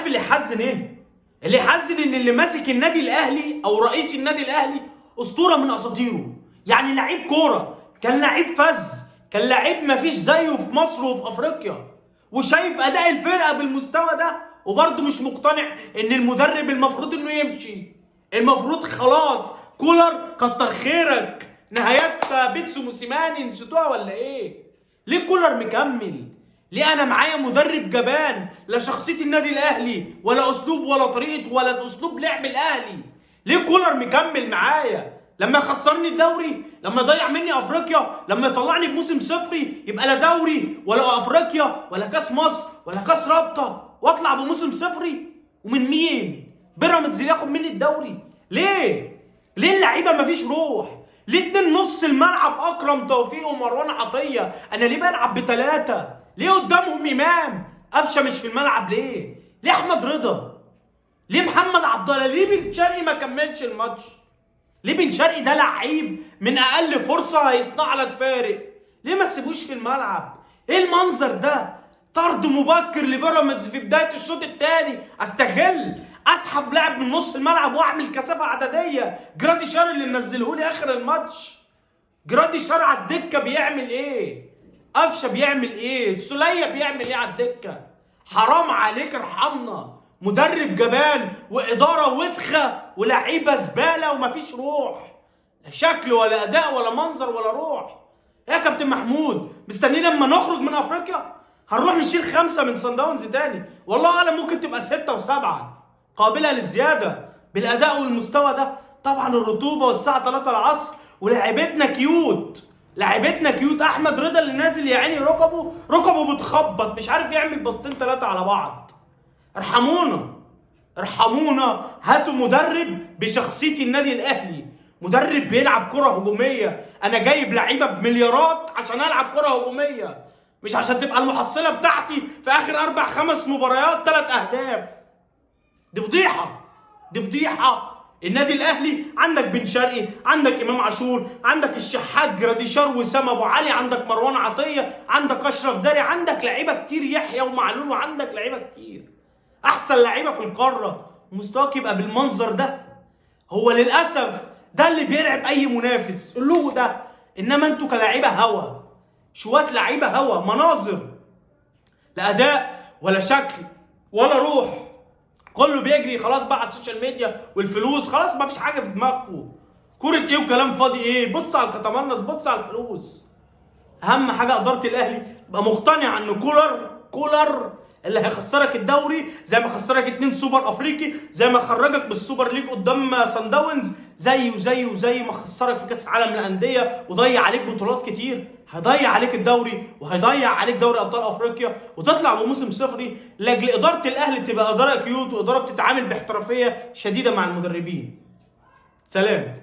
اللي يحزن ايه؟ اللي يحزن ان اللي ماسك النادي الاهلي او رئيس النادي الاهلي اسطوره من اساطيره، يعني لعيب كوره، كان لعيب فز، كان لعيب مفيش زيه في مصر وفي افريقيا، وشايف اداء الفرقه بالمستوى ده وبرضه مش مقتنع ان المدرب المفروض انه يمشي. المفروض خلاص كولر كتر خيرك، نهايات بيتسو موسيماني نسيتوها ولا ايه؟ ليه كولر مكمل؟ ليه انا معايا مدرب جبان لا شخصيه النادي الاهلي ولا اسلوب ولا طريقه ولا اسلوب لعب الاهلي؟ ليه كولر مكمل معايا؟ لما يخسرني الدوري، لما يضيع مني افريقيا، لما يطلعني بموسم صفري يبقى لا دوري ولا افريقيا ولا كاس مصر ولا كاس رابطه، واطلع بموسم صفري. ومن مين؟ بيراميدز اللي ياخد مني الدوري؟ ليه؟ ليه اللعيبه مفيش روح؟ ليه اتنين نص الملعب اكرم توفيق ومروان عطيه؟ انا ليه بلعب بثلاثه؟ ليه قدامهم امام؟ قفشه مش في الملعب ليه؟ ليه احمد رضا؟ ليه محمد عبد الله؟ ليه بن شرقي ما كملش الماتش؟ ليه بن شرقي ده لعيب من اقل فرصه هيصنع لك فارق؟ ليه ما تسيبوش في الملعب؟ ايه المنظر ده؟ طرد مبكر لبيراميدز في بدايه الشوط الثاني، استغل اسحب لاعب من نص الملعب واعمل كثافه عدديه. جرادي شار اللي منزله لي اخر الماتش. جرادي شار على الدكه بيعمل ايه؟ قفشه بيعمل ايه؟ السوليه بيعمل ايه على الدكه؟ حرام عليك ارحمنا. مدرب جبان واداره وسخه ولعيبه زباله ومفيش روح، لا شكل ولا اداء ولا منظر ولا روح. يا كابتن محمود مستنيين لما نخرج من افريقيا هنروح نشيل 5 من صن داونز تاني؟ والله اعلم ممكن تبقى 6 و7 قابله للزياده بالاداء والمستوى ده. طبعا الرطوبه والساعه 3 العصر ولاعيبتنا كيوت، لاعيبتنا كيوت. احمد رضا اللي نازل يا عيني ركبه بتخبط، مش عارف يعمل باصتين 3 على بعض. ارحمونا ارحمونا، هاتوا مدرب بشخصيه النادي الاهلي، مدرب بيلعب كره هجوميه. انا جايب لعيبه بمليارات عشان العب كره هجوميه، مش عشان تبقى المحصله بتاعتي في اخر 4 5 مباريات 3 اهداف. دي فضيحه، دي فضيحه. النادي الاهلي عندك بن شرقي، عندك امام عاشور، عندك الشحات، جراديشار، وسام ابو علي، عندك مروان عطيه، عندك اشرف داري، عندك لعيبه كتير، يحيى ومعلول، وعندك لعيبه كتير، احسن لعيبه في القاره، ومستواك يبقى بالمنظر ده. هو للاسف ده اللي بيرعب اي منافس، اللوجو ده. انما انتوا كلاعيبه هوا، شويه لعيبه هوا، مناظر، لا اداء ولا شكل ولا روح. كله بيجري خلاص بقى على السوشيال ميديا والفلوس، خلاص ما فيش حاجه في دماغكم. كوره ايه وكلام فاضي ايه؟ بص على الكتمنص، بص على الفلوس. اهم حاجه اداره الاهلي تبقى مقتنعه ان كولر اللي هيخسرك الدوري، زي ما خسرك 2 سوبر افريقي، زي ما خرجك بالسوبر ليج قدام صن داونز، زي ما خسرك في كاس عالم الانديه وضيع عليك بطولات كتير، هيضيع عليك الدوري وهيضيع عليك دوري ابطال افريقيا وتطلع بموسم صفري. لاجل اداره الاهلي تبقى اداره كيوت واداره بتتعامل باحترافيه شديده مع المدربين. سلام.